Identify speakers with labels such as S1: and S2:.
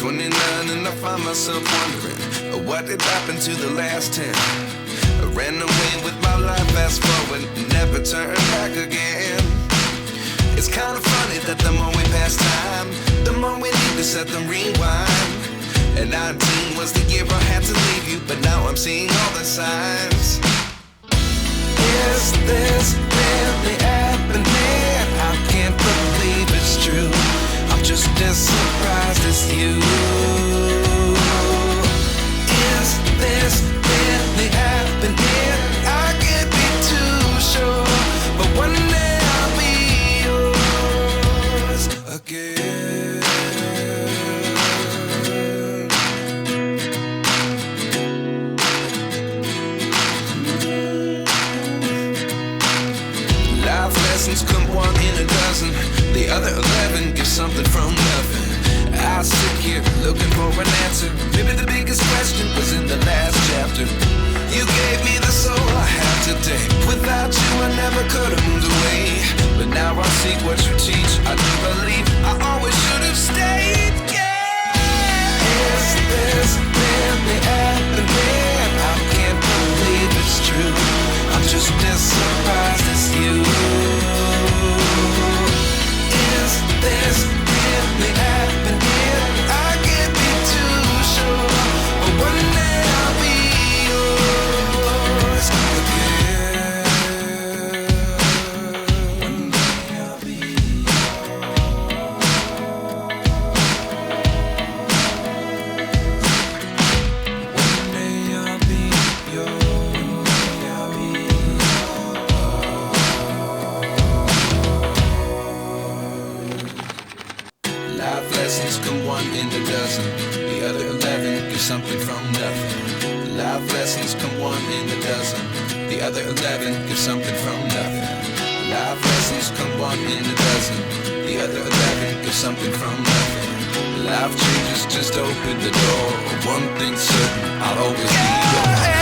S1: 29 and I find myself wondering what did happen to the last 10. I ran away with my life, fast forward, never turn back again. It's kind of funny that the more we pass time, the more we need to set them rewind. And 19 was the year I had to leave you, but now I'm seeing all the signs. Is this really happening? I can't believe it's true. I'm just as surprised as you. Is this really happening? I can't be too sure, but one day I'll be yours again. Life lessons come one in a dozen. The other 11 give something from nothing. I sit here looking for an answer. Maybe the biggest question was in the last chapter. You gave me the soul I have today. Without you I never could have moved away. But now I see what you teach. I do believe I always should have stayed. Yeah. Is this really happening? I can't believe it's true. I'm just as surprised as you. Is this really happening? I can't be too sure, but one day I'll be yours again. One day I'll be One day I'll be yours. I'll be Life lessons come one in a dozen. The other 11 give something from nothing. Life lessons come one in a dozen. The other 11 give something from nothing. Life lessons come one in a dozen. The other 11 give something from nothing. Life changes just open the door. One thing's certain, I'll always be yours.